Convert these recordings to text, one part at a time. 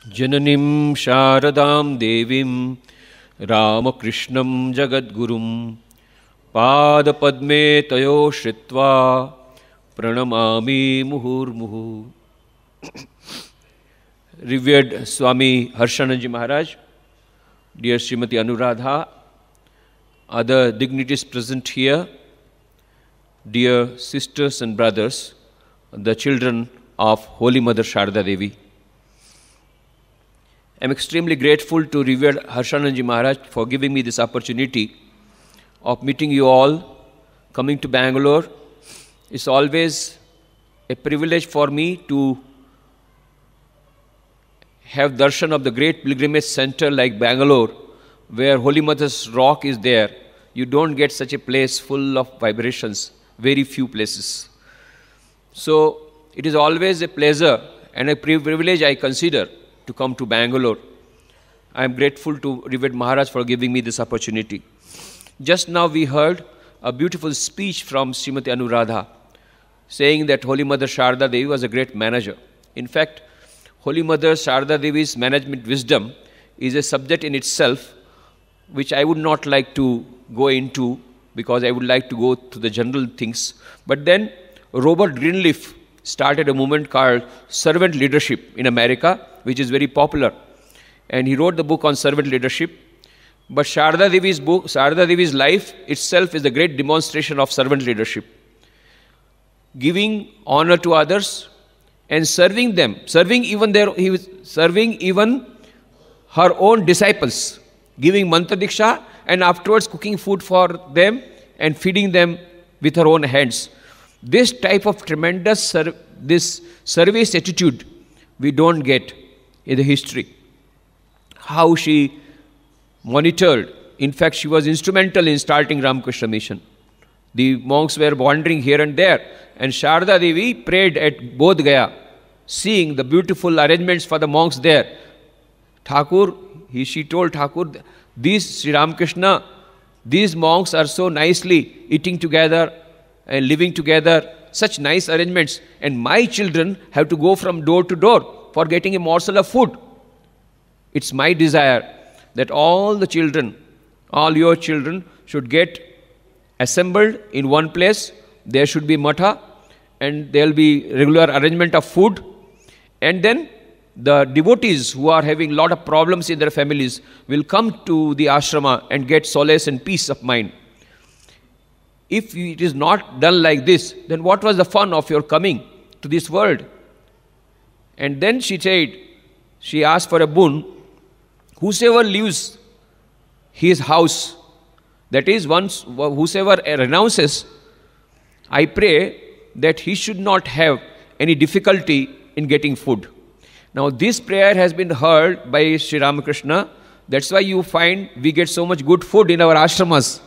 Jananim Sharadam Devim Ramakrishnam Jagadgurum Pada Padme Tayo Shritva Pranamami Muhurmuhu. Revered Swami Harshananji Maharaj, dear Srimati Anuradha, other dignitaries present here, dear sisters and brothers, the children of Holy Mother Sharda Devi. I am extremely grateful to revered Harshananji Maharaj for giving me this opportunity of meeting you all, coming to Bangalore. It's always a privilege for me to have darshan of the great pilgrimage center like Bangalore, where Holy Mother's rock is there. You don't get such a place full of vibrations, very few places. So it is always a pleasure and a privilege I consider to come to Bangalore. I am grateful to revered Maharaj for giving me this opportunity. Just now we heard a beautiful speech from Srimati Anuradha saying that Holy Mother Sharda Devi was a great manager. In fact, Holy Mother Sharda Devi's management wisdom is a subject in itself which I would not like to go into because I would like to go to the general things. But then Robert Greenleaf started a movement called Servant Leadership in America, which is very popular. And he wrote the book on servant leadership. But Sharda Devi's book, Sharda Devi's life itself is a great demonstration of servant leadership. Giving honor to others and serving them, serving even her own disciples, giving mantra diksha and afterwards cooking food for them and feeding them with her own hands. This type of tremendous this service attitude we don't get in the history. How she monitored, in fact she was instrumental in starting Ramakrishna Mission. The monks were wandering here and there and Sharda Devi prayed at Bodh Gaya, seeing the beautiful arrangements for the monks there. Thakur, she told Thakur, these Sri Ramakrishna, these monks are so nicely eating together and living together, such nice arrangements, and my children have to go from door to door for getting a morsel of food. It's my desire that all the children, all your children should get assembled in one place. There should be matha and there will be regular arrangement of food. And then the devotees who are having a lot of problems in their families will come to the ashrama and get solace and peace of mind. If it is not done like this, then what was the fun of your coming to this world? And then she said, she asked for a boon, whosoever leaves his house, that is, whosoever renounces, I pray that he should not have any difficulty in getting food. Now this prayer has been heard by Sri Ramakrishna. That's why you find we get so much good food in our ashramas.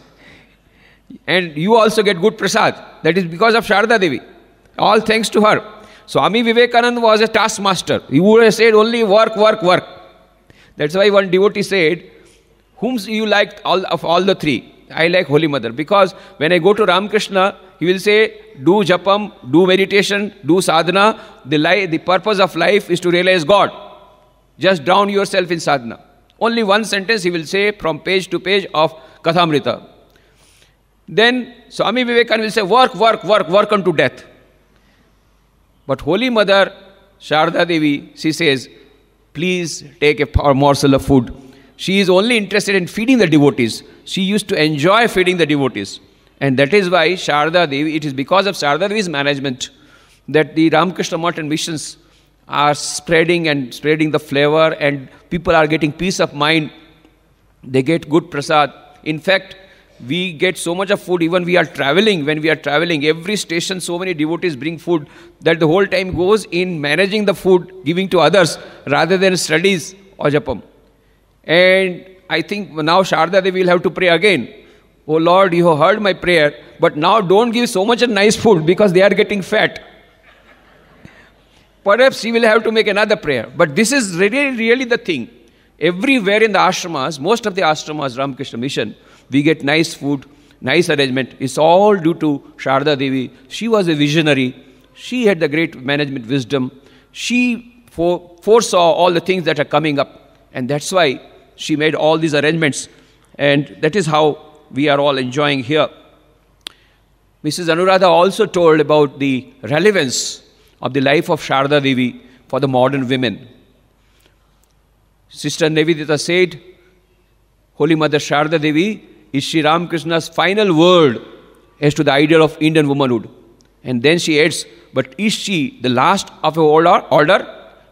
And you also get good prasad. That is because of Sharda Devi. All thanks to her. Swami Vivekananda was a taskmaster. He would have said only work, work, work. That's why one devotee said, whom you like of all the three? I like Holy Mother. Because when I go to Ramakrishna, he will say, do japam, do meditation, do sadhana. The purpose of life is to realize God. Just drown yourself in sadhana. Only one sentence he will say from page to page of Kathamrita. Then Swami Vivekananda will say, work, work, work, work unto death. But Holy Mother Sharda Devi, she says, please take a morsel of food. She is only interested in feeding the devotees. She used to enjoy feeding the devotees. And that is why Sharda Devi, it is because of Sharda Devi's management that the Ramakrishna Math and missions are spreading the flavor, and people are getting peace of mind. They get good prasad. In fact, we get so much of food even when we are traveling, every station so many devotees bring food that the whole time goes in managing the food, giving to others rather than studies or japam. And I think now Sharda Devi will have to pray again. Oh Lord, you have heard my prayer, but now don't give so much of nice food because they are getting fat. Perhaps she will have to make another prayer. But this is really the thing. Everywhere in the ashramas, most of the ashramas, Ramakrishna Mission, we get nice food, nice arrangement. It's all due to Sharda Devi. She was a visionary. She had the great management wisdom. She foresaw all the things that are coming up. And that's why she made all these arrangements. And that is how we are all enjoying here. Mrs. Anuradha also told about the relevance of the life of Sharda Devi for the modern women. Sister Nivedita said, Holy Mother Sharda Devi is Sri Ramakrishna's final word as to the ideal of Indian womanhood. And then she adds, but is she the last of an order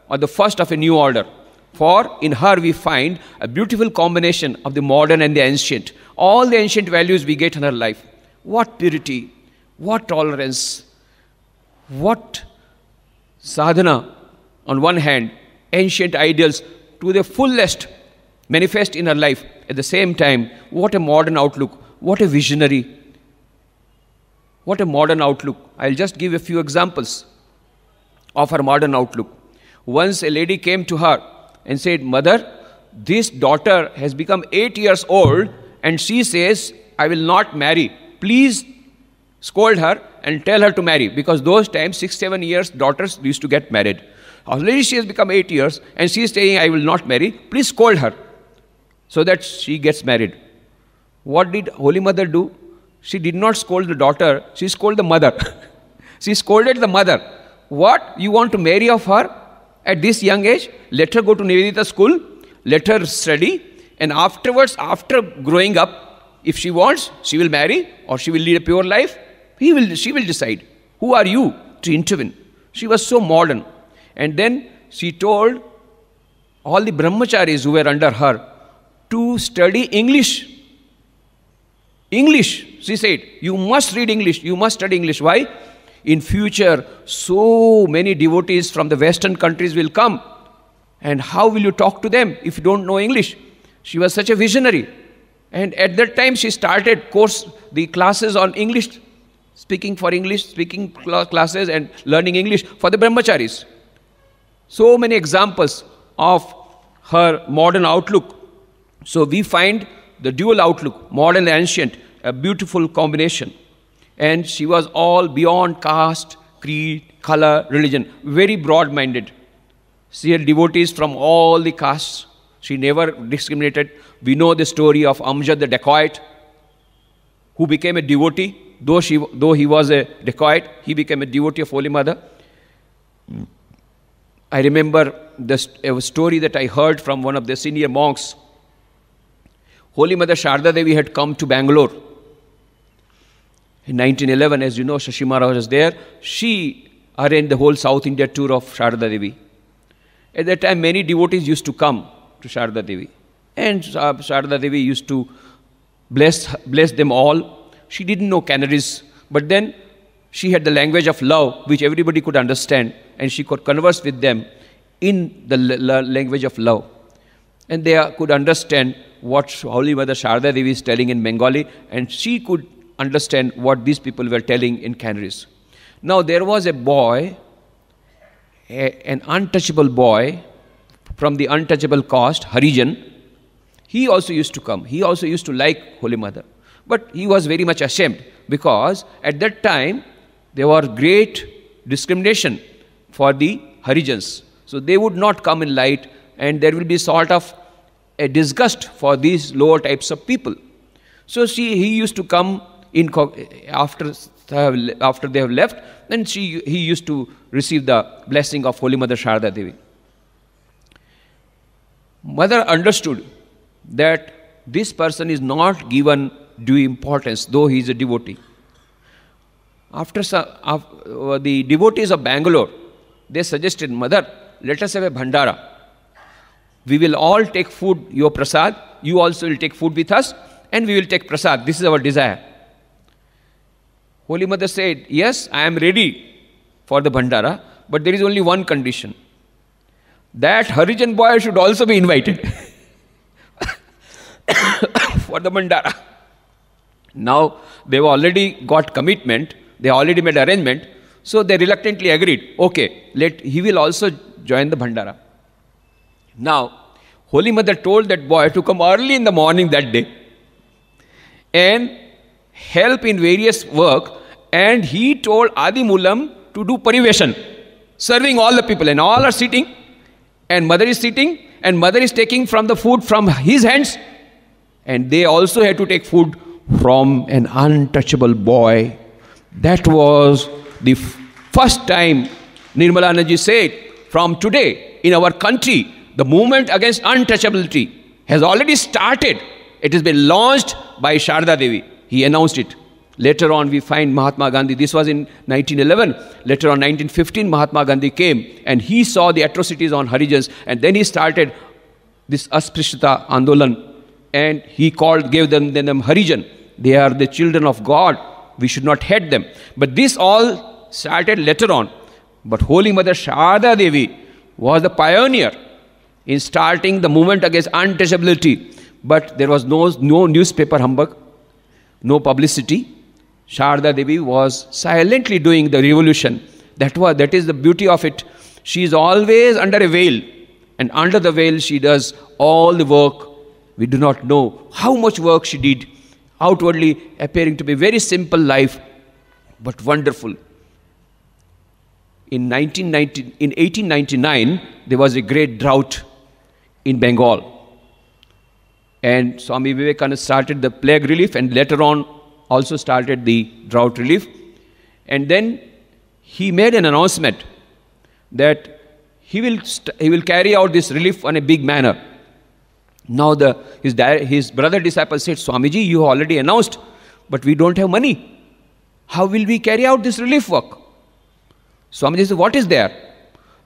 or the first of a new order? For in her we find a beautiful combination of the modern and the ancient. All the ancient values we get in her life. What purity, what tolerance, what sadhana on one hand, ancient ideals to the fullest manifest in her life. At the same time, what a modern outlook, what a visionary, what a modern outlook. I'll just give a few examples of her modern outlook. Once a lady came to her and said, Mother, this daughter has become 8 years old and she says, I will not marry. Please scold her and tell her to marry, because those times 6-7 years daughters used to get married. Already she has become 8 years and she is saying, I will not marry. Please scold her so that she gets married. What did Holy Mother do? She did not scold the daughter, she scolded the mother. She scolded the mother. What? You want to marry of her at this young age? Let her go to Nivedita school, let her study, and afterwards, after growing up, if she wants, she will marry or she will lead a pure life. She will decide. Who are you to intervene? She was so modern. And then she told all the brahmacharis who were under her to study English. English, she said, you must read English, you must study English. Why? In future, so many devotees from the Western countries will come. And how will you talk to them if you don't know English? She was such a visionary. And at that time, she started the classes on English, speaking classes and learning English for the brahmacharis. So many examples of her modern outlook. So we find the dual outlook, modern and ancient, a beautiful combination. And she was all beyond caste, creed, color, religion, very broad-minded. She had devotees from all the castes. She never discriminated. We know the story of Amjad the dacoit, who became a devotee. Though he was a dacoit, he became a devotee of Holy Mother. I remember a story that I heard from one of the senior monks. Holy Mother Sharda Devi had come to Bangalore. In 1911, as you know, Shashi Maharaj was there. She arranged the whole South India tour of Sharda Devi. At that time, many devotees used to come to Sharda Devi. And Sharda Devi used to bless them all. She didn't know Canaries, but then she had the language of love, which everybody could understand, and she could converse with them in the language of love. And they could understand what Holy Mother Sharda Devi is telling in Bengali, and she could understand what these people were telling in Canaries. Now there was a boy, an untouchable boy from the untouchable caste, Harijan. He also used to come. He also used to like Holy Mother. But he was very much ashamed, because at that time there was great discrimination for the Harijans. So they would not come in light, and there will be sort of a disgust for these lower types of people. So he used to come in after they have left, and he used to receive the blessing of Holy Mother Sharda Devi. Mother understood that this person is not given due importance, though he is a devotee. After the devotees of Bangalore, they suggested, Mother, let us have a bhandara. We will all take food, your prasad. You also will take food with us, and we will take prasad. This is our desire. Holy Mother said, yes, I am ready for the bhandara, but there is only one condition. That Harijan boy should also be invited for the bhandara. Now, they've already got commitment. They already made arrangement. So they reluctantly agreed. Okay, he will also join the bhandara. Now, Holy Mother told that boy to come early in the morning that day and help in various work, and he told Adi Mulam to do pariveshan, serving all the people, and all are sitting and mother is sitting, and mother is taking from the food from his hands, and they also had to take food from an untouchable boy. That was the first time Nirmalanandaji said, from today in our country, the movement against untouchability has already started. It has been launched by Sharda Devi. He announced it. Later on, we find Mahatma Gandhi. This was in 1911. Later on, 1915, Mahatma Gandhi came and he saw the atrocities on Harijans, and then he started this Asprishta Andolan, and he gave them Harijan. They are the children of God. We should not hate them. But this all started later on. But Holy Mother Sharda Devi was the pioneer in starting the movement against untouchability. But there was no newspaper humbug, no publicity. Sharda Devi was silently doing the revolution. That is the beauty of it. She is always under a veil, and under the veil she does all the work. We do not know how much work she did, outwardly appearing to be very simple life, but wonderful. In 1899, there was a great drought in Bengal. And Swami Vivekananda started the plague relief, and later on also started the drought relief. And then he made an announcement that he will carry out this relief on a big manner. Now his brother disciples said, Swamiji, you already announced, but we don't have money. How will we carry out this relief work? Swamiji said, what is there?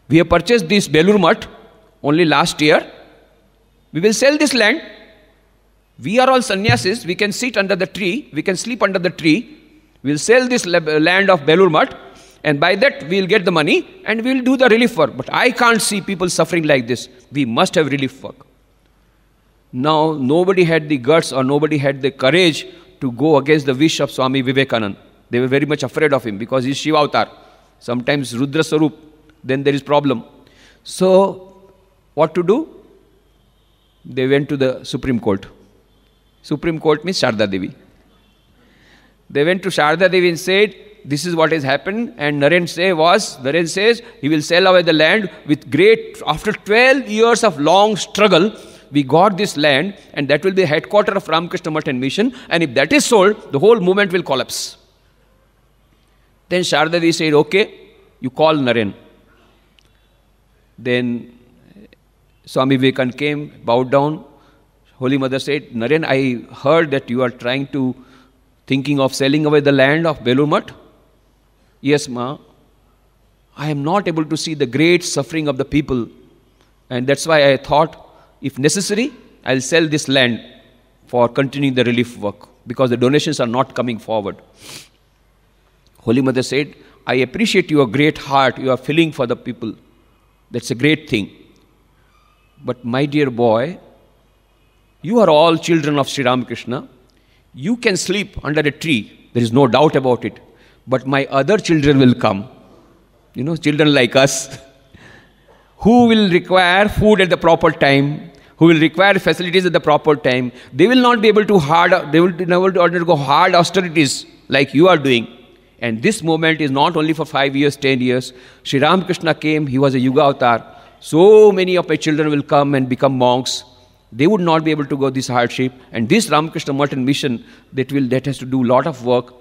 We have purchased this Belur Math only last year. We will sell this land. We are all sannyasis. We can sit under the tree. We can sleep under the tree. We will sell this land of Belur Math, and by that we will get the money and we will do the relief work. But I can't see people suffering like this. We must have relief work. Now, nobody had the guts or nobody had the courage to go against the wish of Swami Vivekananda. They were very much afraid of him because he is Shiva Avatar. Sometimes Rudra Sarup, then there is problem. So, what to do? They went to the Supreme Court. Supreme Court means Sharda Devi. They went to Sharda Devi and said, this is what has happened. And Naren says he will sell away the land with after 12 years of long struggle, we got this land, and that will be the headquarter of Ramakrishna Math and Mission, and if that is sold, the whole movement will collapse. Then Sharda Devi said, okay, you call Naren. Then Swami Vivekananda came, bowed down. Holy Mother said, Naren, I heard that you are thinking of selling away the land of Belur Math. Yes, Ma. I am not able to see the great suffering of the people, and that's why I thought, if necessary, I'll sell this land for continuing the relief work, because the donations are not coming forward. Holy Mother said, I appreciate your great heart, you are feeling for the people. That's a great thing. But my dear boy, you are all children of Sri Ramakrishna. You can sleep under a tree, there is no doubt about it. But my other children will come, children like us, who will require food at the proper time, who will require facilities at the proper time. They will not be able to go hard austerities like you are doing. And this movement is not only for 5 years, 10 years. Sri Ramakrishna came, he was a Yuga Avatar. So many of my children will come and become monks. They would not be able to go this hardship. And this Ramakrishna Math and Mission, that has to do a lot of work.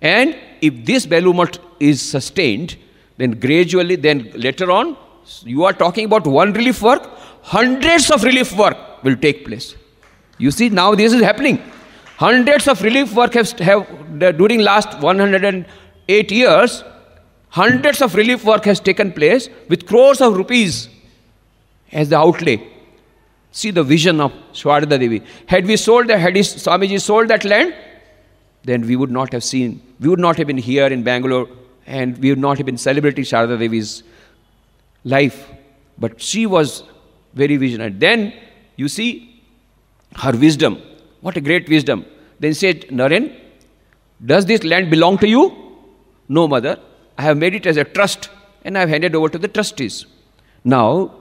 And if this Belur Math is sustained, then gradually, then later on, you are talking about one relief work, hundreds of relief work will take place. You see, now this is happening. Hundreds of relief work have during last 108 years, hundreds of relief work has taken place with crores of rupees as the outlay. See the vision of Sharda Devi. Had Swamiji sold that land, then we would not have been here in Bangalore, and we would not have been celebrating Sharda Devi's life. But she was very visionary. Then you see her wisdom. What a great wisdom. Then said, Naren, does this land belong to you? No, Mother. I have made it as a trust and I have handed over to the trustees. Now,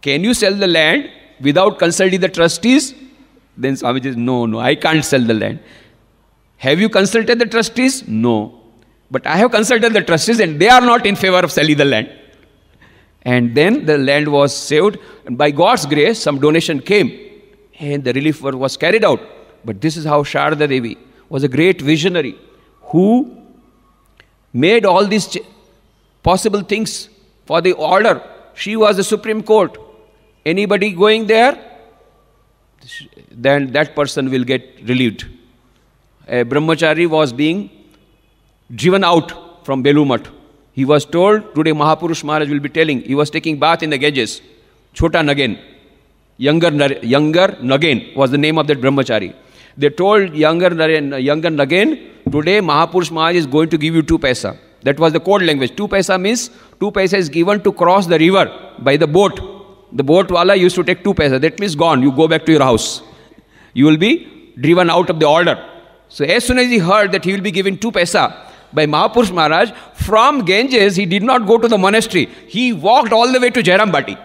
can you sell the land without consulting the trustees? Then Swamiji says, no, I can't sell the land. Have you consulted the trustees? No. But I have consulted the trustees and they are not in favor of selling the land. And then the land was saved. And by God's grace, some donation came. And the relief work was carried out. But this is how Sharda Devi was a great visionary who made all these possible things for the order. She was the Supreme Court. Anybody going there, then that person will get relieved. A brahmachari was being driven out from Belumat. He was told, today Mahapurush Maharaj will be telling, he was taking bath in the Ganges. Chota Nagain, younger Nagain was the name of that brahmachari. They told younger Nagain, today Mahapurush Maharaj is going to give you 2 paisa. That was the code language. 2 paisa means 2 paisa is given to cross the river by the boat. The boat wala used to take 2 paisa. That means gone. You go back to your house. You will be driven out of the order. So as soon as he heard that he will be given 2 paisa by Mahapurush Maharaj, from Ganges he did not go to the monastery. He walked all the way to Jairambati.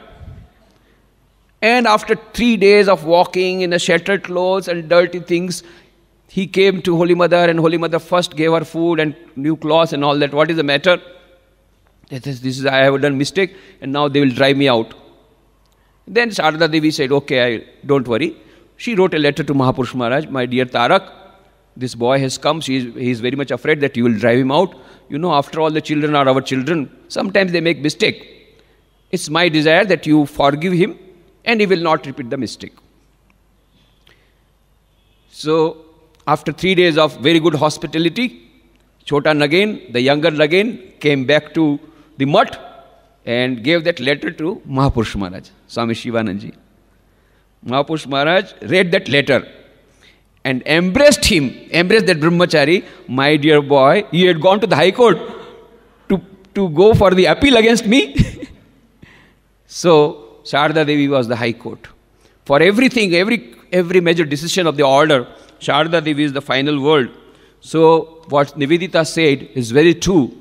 And after 3 days of walking in the shattered clothes and dirty things, he came to Holy Mother, and Holy Mother first gave her food and new clothes and all that. What is the matter? I have done mistake, and now they will drive me out. Then Sharda Devi said, okay, don't worry. She wrote a letter to Mahapurush Maharaj, my dear Tarak, this boy has come, he is very much afraid that you will drive him out. You know, after all, the children are our children. Sometimes they make mistake. It's my desire that you forgive him, and he will not repeat the mistake. So, after 3 days of very good hospitality, Chota Nagain, the younger Nagain, came back to the mutt and gave that letter to Mahapurush Maharaj, Swami Shivanandaji. Mahapurush Maharaj read that letter and embraced that brahmachari. My dear boy, you had gone to the High Court to go for the appeal against me. So, Sharda Devi was the High Court. For everything, every major decision of the order, Sharda Devi is the final word. So, what Nivedita said is very true.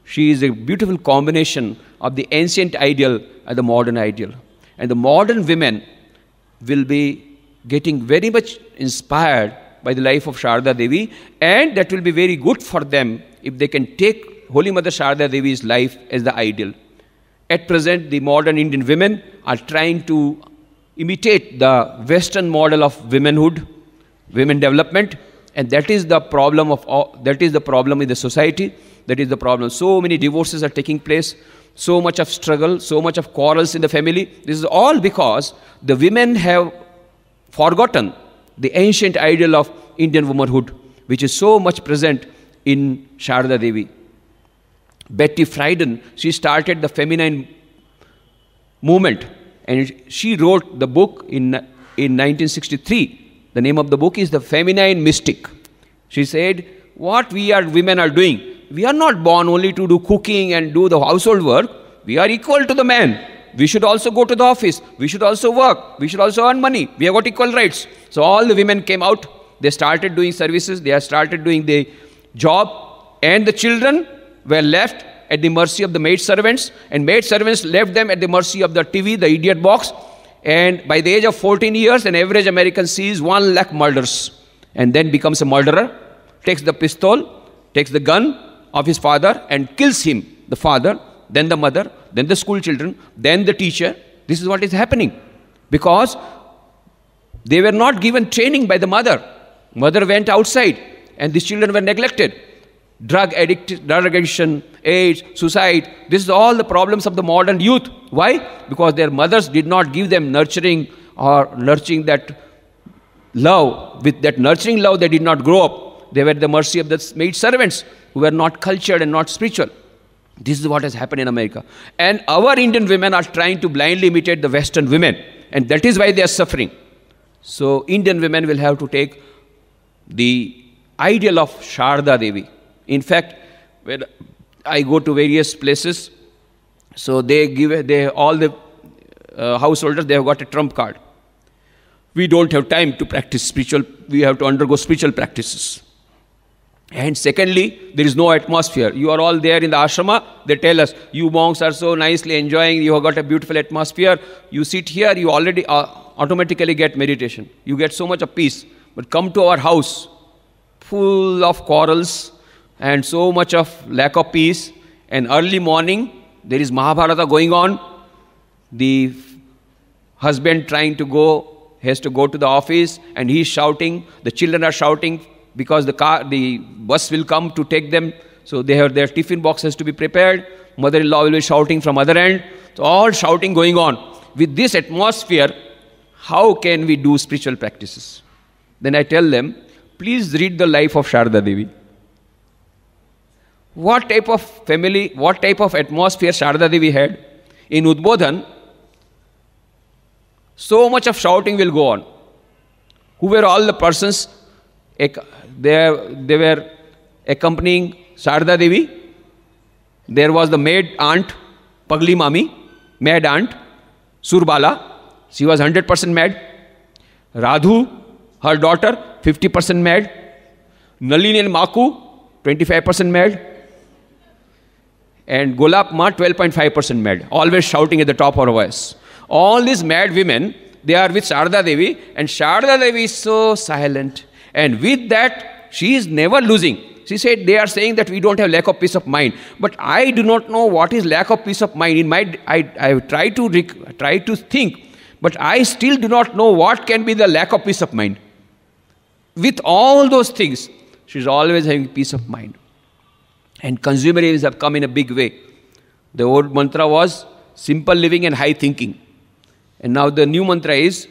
She is a beautiful combination of the ancient ideal and the modern ideal. And the modern women will be getting very much inspired by the life of Sharda Devi, and that will be very good for them if they can take Holy Mother Sharda Devi's life as the ideal. At present, the modern Indian women are trying to imitate the Western model of womanhood, women development, and that is the problem in the society. That is the problem. So many divorces are taking place, so much of struggle, so much of quarrels in the family. This is all because the women have forgotten the ancient ideal of Indian womanhood, which is so much present in Sharda Devi. Betty Friedan, she started the feminine movement, and she wrote the book in 1963. The name of the book is The Feminine Mystic. She said, what women are doing, we are not born only to do cooking and do the household work. We are equal to the man. We should also go to the office. We should also work. We should also earn money. We have got equal rights. So all the women came out. They started doing services. They have started doing the job. And the children were left at the mercy of the maid servants. And maid servants left them at the mercy of the TV, the idiot box. And by the age of 14 years, an average American sees 1 lakh murders. And then becomes a murderer, takes the pistol, takes the gun of his father and kills him, the father, then the mother, then the school children, then the teacher. This is what is happening. Because they were not given training by the mother. Mother went outside and these children were neglected. Drug addiction, AIDS, suicide. This is all the problems of the modern youth. Why? Because their mothers did not give them nurturing that love. With that nurturing love, they did not grow up. They were at the mercy of the maid servants who were not cultured and not spiritual. This is what has happened in America. And our Indian women are trying to blindly imitate the Western women. And that is why they are suffering. So Indian women will have to take the ideal of Sharda Devi. In fact, when I go to various places, so all the householders, they have got a trump card. We don't have time to practice spiritual, we have to undergo spiritual practices. And secondly, there is no atmosphere. You are all there in the ashrama, they tell us, you monks are so nicely enjoying, you have got a beautiful atmosphere. You sit here, you already automatically get meditation. You get so much of peace. But come to our house, full of quarrels and so much of lack of peace. And early morning, there is Mahabharata going on. The husband trying to go, has to go to the office, and he's shouting. The children are shouting because the bus will come to take them. So they have their tiffin box has to be prepared. Mother-in-law will be shouting from other end. So all shouting going on. With this atmosphere, how can we do spiritual practices? Then I tell them, please read the life of Sharda Devi. What type of family, what type of atmosphere Sharda Devi had? In Udbodhan, so much of shouting will go on. Who were all the persons? They were accompanying Sharda Devi. There was the maid aunt, Pagli Mami, maid aunt, Surbala. She was 100% mad. Radhu, her daughter, 50% mad. Nalini and Maku, 25% mad. And Golap Ma, 12.5% mad. Always shouting at the top of her voice. All these mad women, they are with Sharda Devi, and Sharda Devi is so silent. And with that, she is never losing. She said, they are saying that we don't have lack of peace of mind. But I do not know what is lack of peace of mind. I try to think, but I still do not know what can be the lack of peace of mind. With all those things, she is always having peace of mind. And consumerism have come in a big way. The old mantra was simple living and high thinking. And now the new mantra is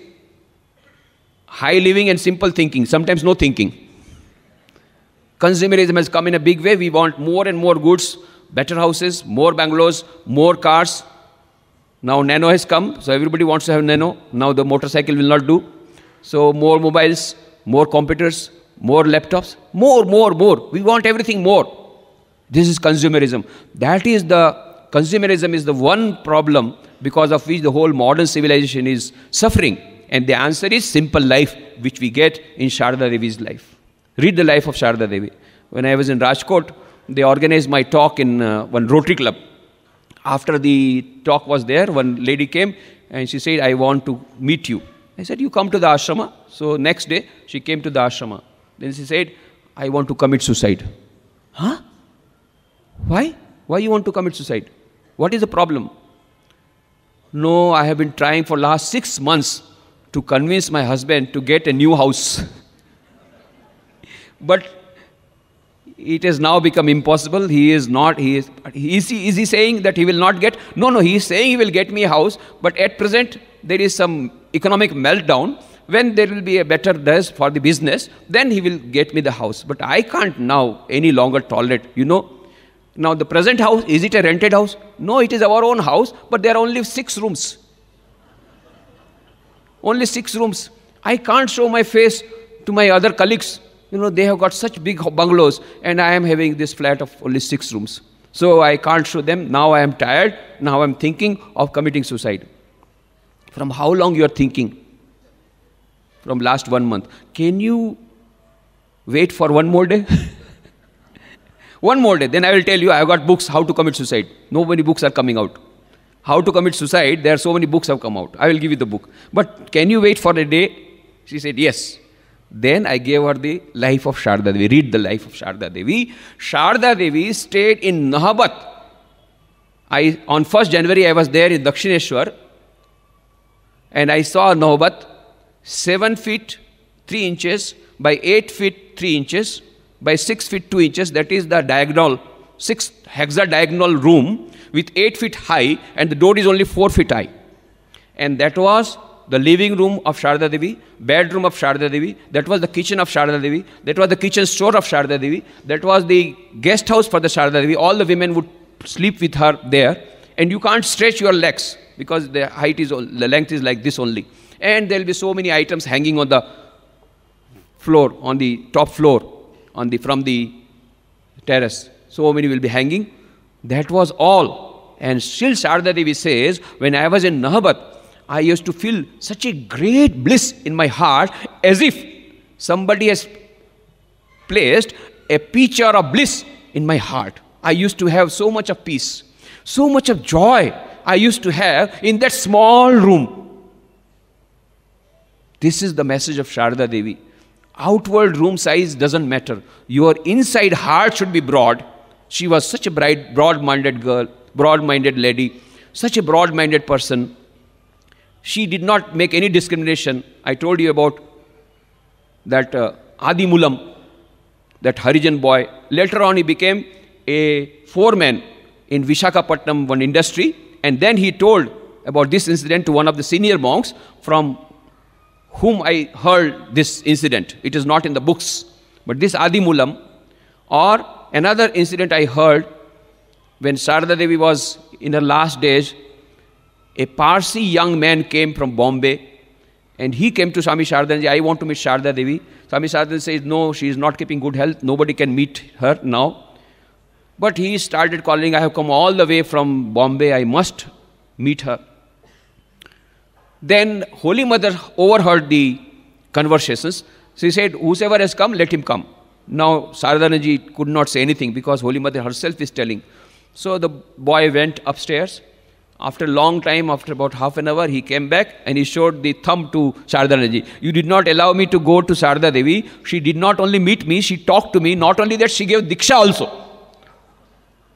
high living and simple thinking, sometimes no thinking. Consumerism has come in a big way. We want more and more goods, better houses, more bungalows, more cars. Now nano has come, so everybody wants to have nano. Now the motorcycle will not do. So more mobiles, more computers, more laptops, more. We want everything more. This is consumerism. Consumerism is the one problem because of which the whole modern civilization is suffering. And the answer is simple life, which we get in Sharda Devi's life. Read the life of Sharda Devi. When I was in Rajkot, they organized my talk in one Rotary Club. After the talk was there, one lady came and she said, I want to meet you. I said, you come to the ashrama. So next day, she came to the ashrama. Then she said, I want to commit suicide. Huh? Why? Why you want to commit suicide? What is the problem? No, I have been trying for last 6 months to convince my husband to get a new house. But it has now become impossible. Is he saying that he will not get? No, he is saying he will get me a house. But at present, there is some economic meltdown. When there will be a better days for the business, then he will get me the house. But I can't now any longer tolerate, Now the present house, is it a rented house? No, it is our own house, but there are only 6 rooms. Only 6 rooms. I can't show my face to my other colleagues. They have got such big bungalows, and I am having this flat of only 6 rooms. So I can't show them. Now I am tired. Now I am thinking of committing suicide. From how long you are thinking? From last 1 month. Can you wait for one more day? One more day, then I will tell you I have got books how to commit suicide. No many books are coming out. How to commit suicide, there are so many books have come out. I will give you the book. But can you wait for a day? She said, yes. Then I gave her the life of Sharda Devi. Read the life of Sharda Devi. Sharda Devi stayed in Nahabat. On 1st January, I was there in Dakshineshwar. And I saw Nahabat 7 feet 3 inches by 8 feet 3 inches. By 6 feet 2 inches, that is the diagonal, 6 hexadiagonal room with 8 feet high, and the door is only 4 feet high. And that was the living room of Sharda Devi, bedroom of Sharda Devi, that was the kitchen of Sharda Devi, that was the kitchen store of Sharda Devi, that was the guest house for the Sharda Devi. All the women would sleep with her there, and you can't stretch your legs because the length is like this only. And there will be so many items hanging on the floor, on the top floor. From the terrace. So many will be hanging. That was all. And still Sharda Devi says, when I was in Nahabat, I used to feel such a great bliss in my heart as if somebody has placed a pitcher of bliss in my heart. I used to have so much of peace, so much of joy I used to have in that small room. This is the message of Sharda Devi. Outward room size doesn't matter. Your inside heart should be broad. She was such a bright, broad-minded girl, broad-minded lady, such a broad-minded person. She did not make any discrimination. I told you about that Adi Mulam, that Harijan boy. Later on, he became a foreman in Vishakhapatnam, one industry. And then he told about this incident to one of the senior monks from whom I heard this incident. It is not in the books. But this Adi Mulam, or another incident I heard when Sharda Devi was in her last days, a Parsi young man came from Bombay and he came to Swami Shardanji. I want to meet Sharda Devi. Swami Shardanji says, no, she is not keeping good health. Nobody can meet her now. But he started calling, I have come all the way from Bombay. I must meet her. Then Holy Mother overheard the conversations. She said, whosoever has come, let him come. Now Sardanaji could not say anything because Holy Mother herself is telling. So the boy went upstairs. After a long time, after about half an hour, he came back and he showed the thumb to Sardanaji. You did not allow me to go to Sharda Devi. She did not only meet me, she talked to me. Not only that, she gave Diksha also.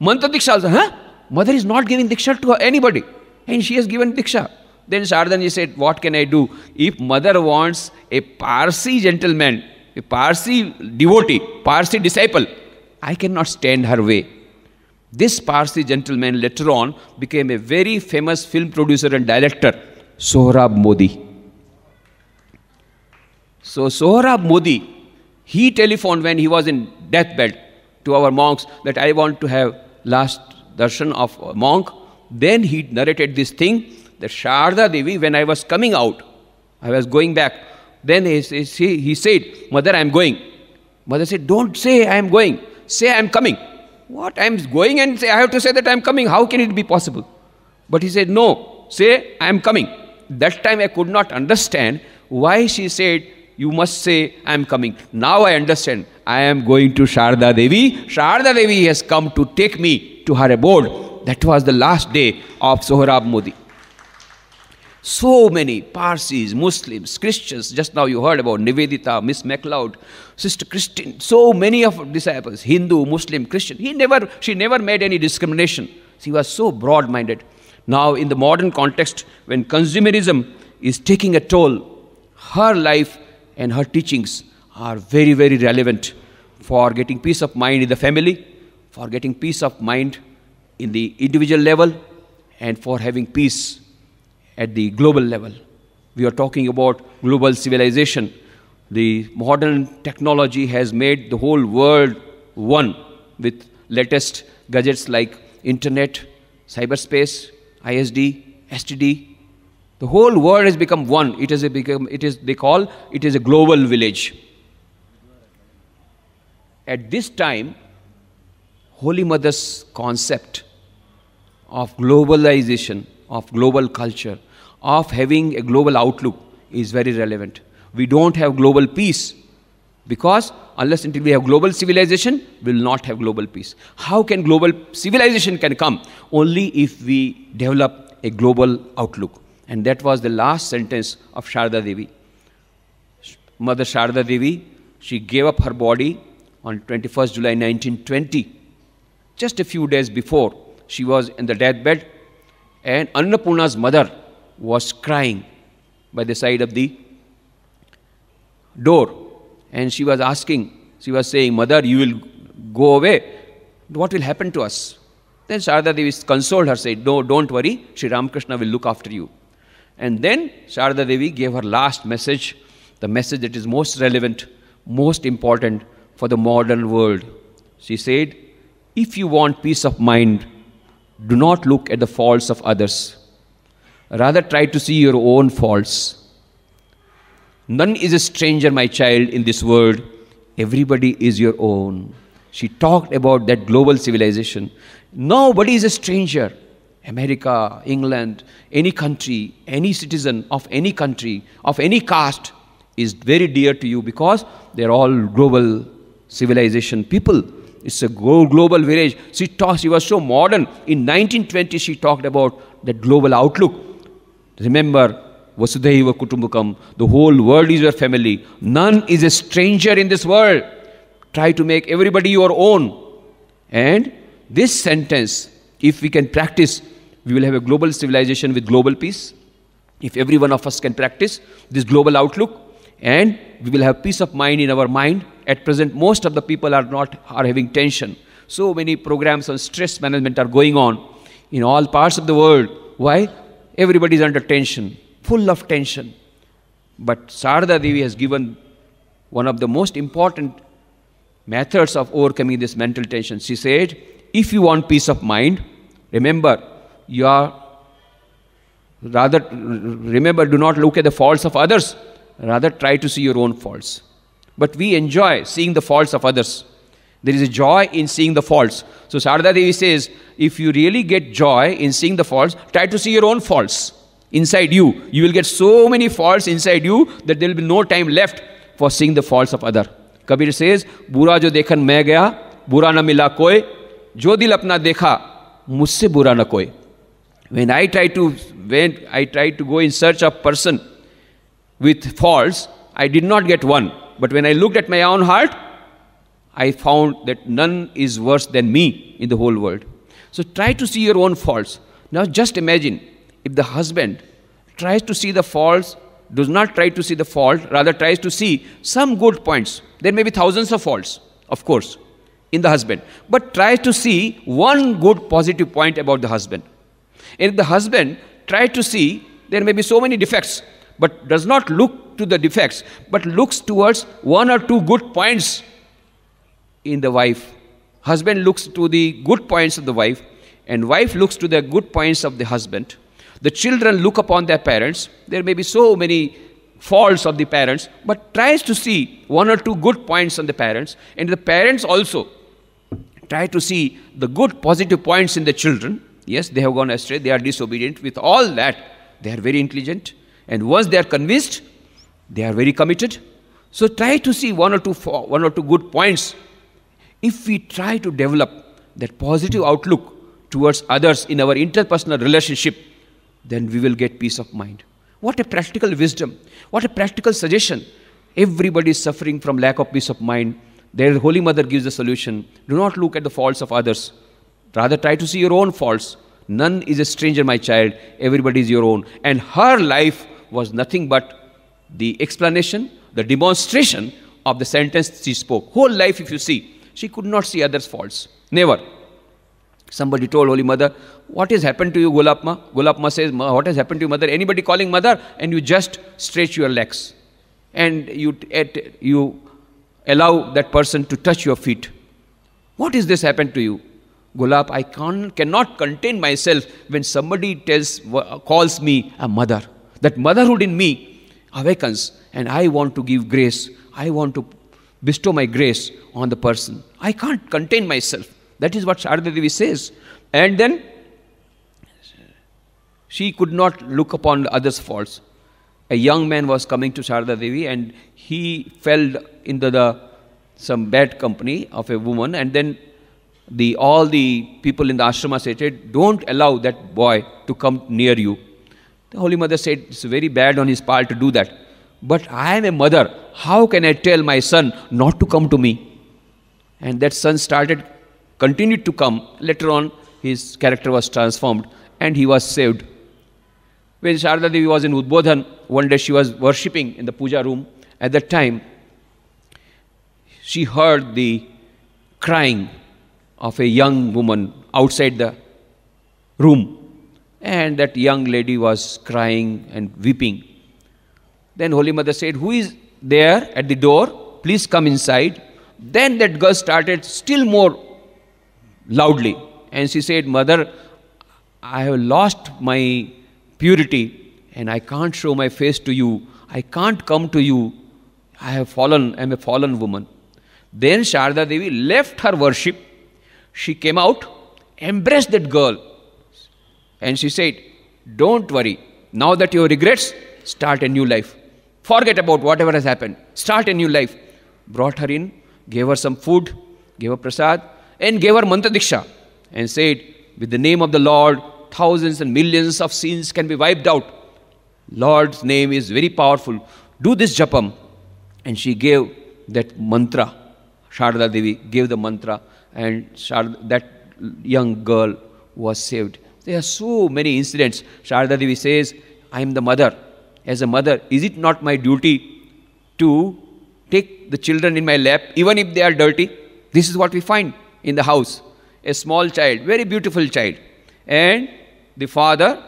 Mantra Diksha also. Huh? Mother is not giving Diksha to anybody. And she has given Diksha. Then Sardanaji said, what can I do? If mother wants a Parsi gentleman, a Parsi devotee, Parsi disciple, I cannot stand her way. This Parsi gentleman later on became a very famous film producer and director, Sohrab Modi. So Sohrab Modi, he telephoned when he was in deathbed to our monks that I want to have last darshan of a monk. Then he narrated this thing that Sharda Devi, when I was coming out, I was going back. Then he said, Mother, I am going. Mother said, don't say I am going. Say I am coming. What? I am going and say I have to say that I am coming. How can it be possible? But he said, no, say I am coming. That time I could not understand why she said, you must say I am coming. Now I understand. I am going to Sharda Devi. Sharda Devi has come to take me to her abode. That was the last day of Sohrab Modi. So many Parsis, Muslims, Christians, just now you heard about Nivedita, Miss MacLeod, Sister Christine, so many of her disciples, Hindu, Muslim, Christian. She never made any discrimination. She was so broad-minded. Now in the modern context, when consumerism is taking a toll, her life and her teachings are very, very relevant for getting peace of mind in the family, for getting peace of mind in the individual level, and for having peace at the global level. We are talking about global civilization. The modern technology has made the whole world one with latest gadgets like internet, cyberspace, ISD, STD. The whole world has become one. They call it is a global village. At this time, Holy Mother's concept of globalization, of global culture, of having a global outlook is very relevant. We don't have global peace because unless until we have global civilization, we will not have global peace. How can global civilization can come? Only if we develop a global outlook. And that was the last sentence of Sharda Devi. Mother Sharda Devi, she gave up her body on 21st July 1920. Just a few days before, she was in the deathbed. And Annapurna's mother was crying by the side of the door. And she was saying, Mother, you will go away. What will happen to us? Then Sharda Devi consoled her, said, no, don't worry, Sri Ramakrishna will look after you. And then Sharda Devi gave her last message, the message that is most relevant, most important for the modern world. She said, if you want peace of mind, do not look at the faults of others. Rather try to see your own faults. None is a stranger, my child, in this world. Everybody is your own. She talked about that global civilization. Nobody is a stranger. America, England, any country, any citizen of any country, of any caste is very dear to you because they're all global civilization people. It's a global village. She was so modern. In 1920, she talked about the global outlook. Remember, Vasudhaiva Kutumbakam, the whole world is your family. None is a stranger in this world. Try to make everybody your own. And this sentence, if we can practice, we will have a global civilization with global peace. If every one of us can practice this global outlook, and we will have peace of mind in our mind. At present, most of the people are having tension. So many programs on stress management are going on in all parts of the world. Why? Everybody is under tension, full of tension. But Sarada Devi has given one of the most important methods of overcoming this mental tension. She said, if you want peace of mind, remember, do not look at the faults of others. Rather, try to see your own faults. But we enjoy seeing the faults of others. There is a joy in seeing the faults. So Sarada Devi says, if you really get joy in seeing the faults, try to see your own faults inside you. You will get so many faults inside you that there will be no time left for seeing the faults of other. Kabir says, Bura jo dekhan main gaya, bura na mila koi, jo dil apna dekha, mujhse bura na koi. When I try to go in search of person with faults, I did not get one. But when I looked at my own heart, I found that none is worse than me in the whole world. So try to see your own faults. Now just imagine if the husband tries to see the faults, does not try to see the fault, rather tries to see some good points. There may be thousands of faults, of course, in the husband. But tries to see one good positive point about the husband. And if the husband tries to see, there may be so many defects, but does not look to the defects, but looks towards one or two good points in the wife. Husband looks to the good points of the wife, and wife looks to the good points of the husband. The children look upon their parents. There may be so many faults of the parents, but tries to see one or two good points on the parents. And the parents also try to see the good positive points in the children. Yes, they have gone astray, they are disobedient. With all that, they are very intelligent. And once they are convinced, they are very committed. So try to see one or two good points. If we try to develop that positive outlook towards others in our interpersonal relationship, then we will get peace of mind. What a practical wisdom. What a practical suggestion. Everybody is suffering from lack of peace of mind. Their Holy Mother gives the solution. Do not look at the faults of others. Rather try to see your own faults. None is a stranger, my child. Everybody is your own. And her life was nothing but the explanation, the demonstration of the sentence she spoke. Whole life, if you see, she could not see others' faults. Never. Somebody told Holy Mother, what has happened to you, Gulapma? Gulapma says, what has happened to you, Mother? Anybody calling Mother, and you just stretch your legs. And you allow that person to touch your feet. What is this happened to you? Gulap, I cannot contain myself when somebody calls me a mother. That motherhood in me awakens, and I want to give grace. I want to bestow my grace on the person. I can't contain myself. That is what Sarada Devi says. And then she could not look upon others' faults. A young man was coming to Sarada Devi, and he fell into some bad company of a woman, and then all the people in the ashrama said, don't allow that boy to come near you. The Holy Mother said, it's very bad on his part to do that. But I am a mother. How can I tell my son not to come to me? And that son continued to come. Later on, his character was transformed and he was saved. When Sarada Devi was in Udbodhan, one day she was worshipping in the puja room. At that time, she heard the crying of a young woman outside the room. And that young lady was crying and weeping. Then Holy Mother said, who is there at the door? Please come inside. Then that girl started still more loudly. And she said, Mother, I have lost my purity and I can't show my face to you. I can't come to you. I am a fallen woman. Then Sarada Devi left her worship. She came out, embraced that girl, and she said, don't worry. Now that you have regrets, start a new life. Forget about whatever has happened. Start a new life. Brought her in, gave her some food, gave her prasad, and gave her mantra diksha, and said, with the name of the Lord, thousands and millions of sins can be wiped out. Lord's name is very powerful. Do this japam. And she gave that mantra. Sarada Devi gave the mantra, and that young girl was saved. There are so many incidents. Sarada Devi says, I am the mother. As a mother, is it not my duty to take the children in my lap, even if they are dirty? This is what we find in the house. A small child, very beautiful child. And the father,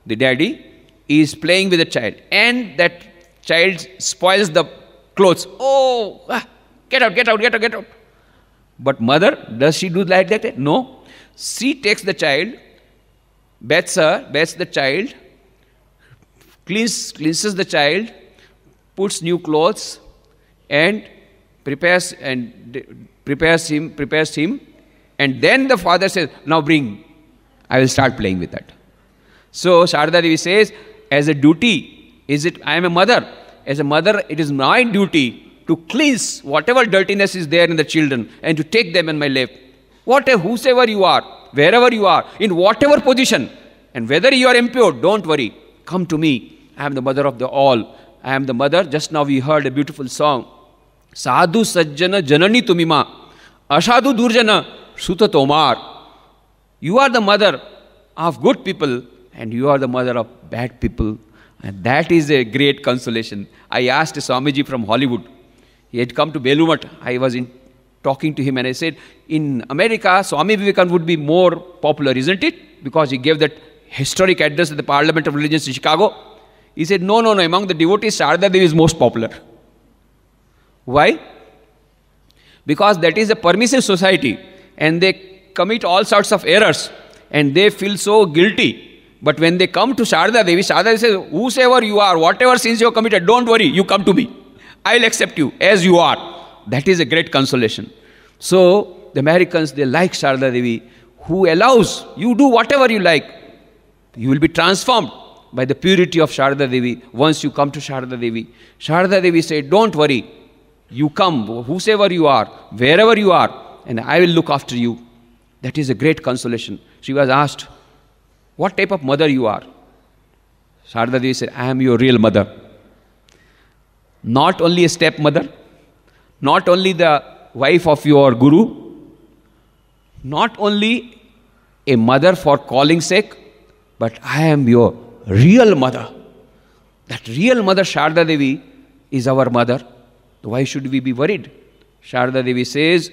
the daddy, is playing with the child. And that child spoils the clothes. Oh, get out, get out, get out, get out. But mother, does she do like that? No. She takes the child, bathes the child, cleanses the child, puts new clothes, and prepares him, and then the father says, now bring, I will start playing with that. So Sharada Devi says, as a duty, I am a mother. As a mother, it is my duty to cleanse whatever dirtiness is there in the children and to take them in my lap. Whosoever you are, wherever you are, in whatever position, and whether you are impure, don't worry. Come to me. I am the mother of the all. I am the mother. Just now we heard a beautiful song. Sadhu sajjana janani tumima, ashadhu durjana suta tomar. You are the mother of good people and you are the mother of bad people. And that is a great consolation. I asked Swamiji from Hollywood. He had come to Belumat. I was talking to him and I said, in America, Swami Vivekananda would be more popular, isn't it? Because he gave that historic address at the Parliament of Religions in Chicago. He said, no, among the devotees, Sharada Devi is most popular. Why? Because that is a permissive society and they commit all sorts of errors and they feel so guilty. But when they come to Sharada Devi says, whosoever you are, whatever sins you have committed, don't worry, you come to me. I will accept you as you are. That is a great consolation. So the Americans, they like Sharada Devi, who allows you do whatever you like. You will be transformed by the purity of Sharada Devi once you come to Sharada Devi. Sharada Devi said, don't worry, you come, whosoever you are, wherever you are, and I will look after you. That is a great consolation. She was asked, what type of mother you are? Sharada Devi said, I am your real mother. Not only a stepmother, not only the wife of your guru, not only a mother for calling's sake, but I am your real mother. That real mother Sharada Devi is our mother. Why should we be worried? Sharada Devi says,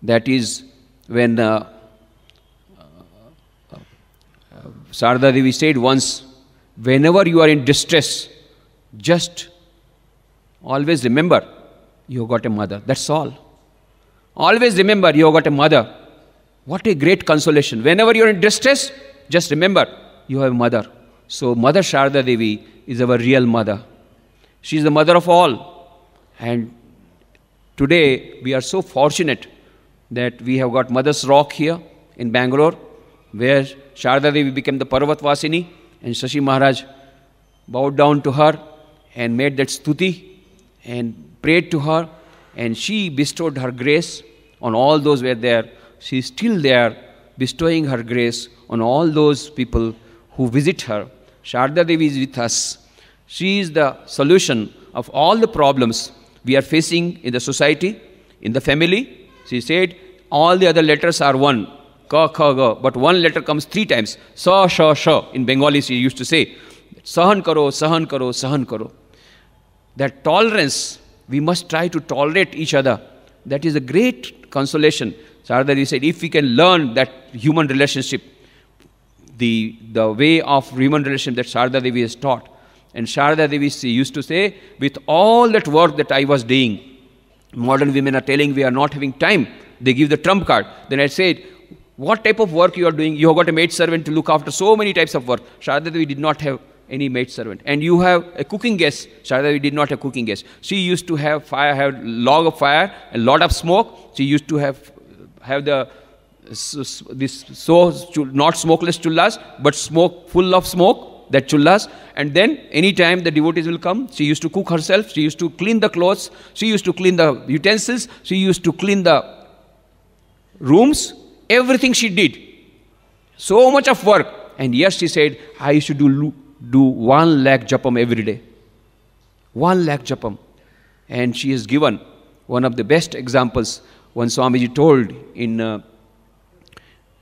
that is when Sharada Devi said once, whenever you are in distress, just always remember you have got a mother. That's all. Always remember you have got a mother. What a great consolation. Whenever you are in distress, just remember you have a mother. So Mother Sharada Devi is our real mother. She is the mother of all. And today we are so fortunate that we have got Mother's Rock here in Bangalore, where Sharada Devi became the Parvat Vasini and Shashi Maharaj bowed down to her and made that stuti and prayed to her, and she bestowed her grace on all those who were there. She is still there, bestowing her grace on all those people who visit her. Sharada Devi is with us. She is the solution of all the problems we are facing in the society, in the family. She said, all the other letters are one, ka, kha, ga, but one letter comes 3 times. Sa, sha, sha. In Bengali, she used to say, sahan karo, sahan karo, sahan karo. That tolerance, we must try to tolerate each other. That is a great consolation. Sharada Devi said, if we can learn that human relationship, the way of human relationship that Sharada Devi has taught. And Sharada Devi used to say, with all that work that I was doing, modern women are telling we are not having time. They give the trump card. Then I said, what type of work you are doing? You have got a maid servant to look after so many types of work. Sharada Devi did not have any maid servant. And you have a cooking gas. Sharada Devi did not have cooking gas. She used to have fire, have log of fire, a lot of smoke. She used to have the not smokeless chullas, but smoke, full of smoke, that chullas. And then any time the devotees will come, she used to cook herself. She used to clean the clothes. She used to clean the utensils. She used to clean the rooms. Everything she did. So much of work. And yes, she said, I used to do 1 lakh japam every day. 1 lakh japam. And she has given one of the best examples. When Swamiji told in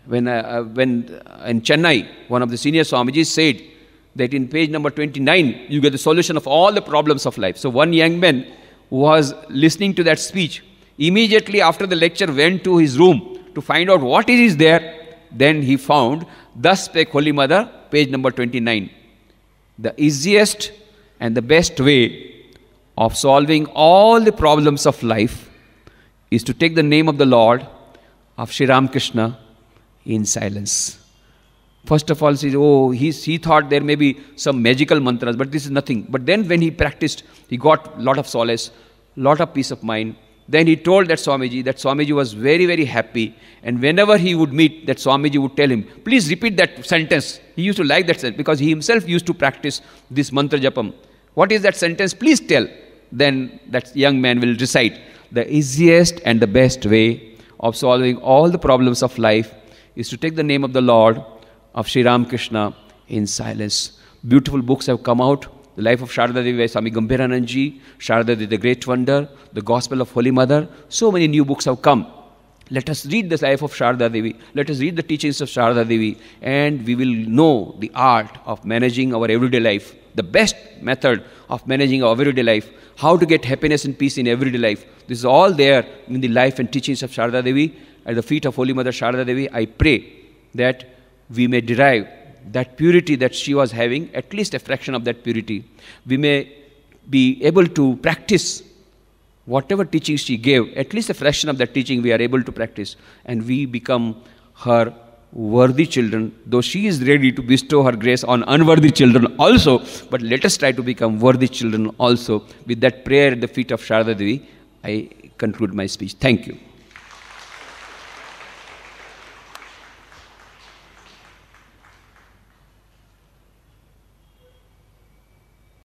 when in Chennai, one of the senior Swamijis said that in page number 29, you get the solution of all the problems of life. So one young man who was listening to that speech, immediately after the lecture went to his room to find out what is there. Then he found, Thus Spake Holy Mother, page number 29. The easiest and the best way of solving all the problems of life is to take the name of the Lord, of Sri Ramakrishna, in silence. First of all, he thought there may be some magical mantras, but this is nothing. But then when he practiced, he got a lot of solace, lot of peace of mind. Then he told that Swamiji was very, very happy. And whenever he would meet, that Swamiji would tell him, please repeat that sentence. He used to like that sentence because he himself used to practice this mantra japam. What is that sentence? Please tell. Then that young man will recite. The easiest and the best way of solving all the problems of life is to take the name of the Lord, of Sri Ramakrishna, in silence. Beautiful books have come out. The Life of Sharda Devi by Swami Gambhiranandji, Sharda Devi, the Great Wonder, The Gospel of Holy Mother. So many new books have come. Let us read the life of Sharda Devi. Let us read the teachings of Sharda Devi, and we will know the art of managing our everyday life, the best method of managing our everyday life, how to get happiness and peace in everyday life. This is all there in the life and teachings of Sharda Devi. At the feet of Holy Mother Sharda Devi, I pray that we may derive that purity that she was having, at least a fraction of that purity. We may be able to practice whatever teaching she gave, at least a fraction of that teaching we are able to practice, and we become her worthy children, though she is ready to bestow her grace on unworthy children also, but let us try to become worthy children also. With that prayer at the feet of Sharda Devi, I conclude my speech. Thank you.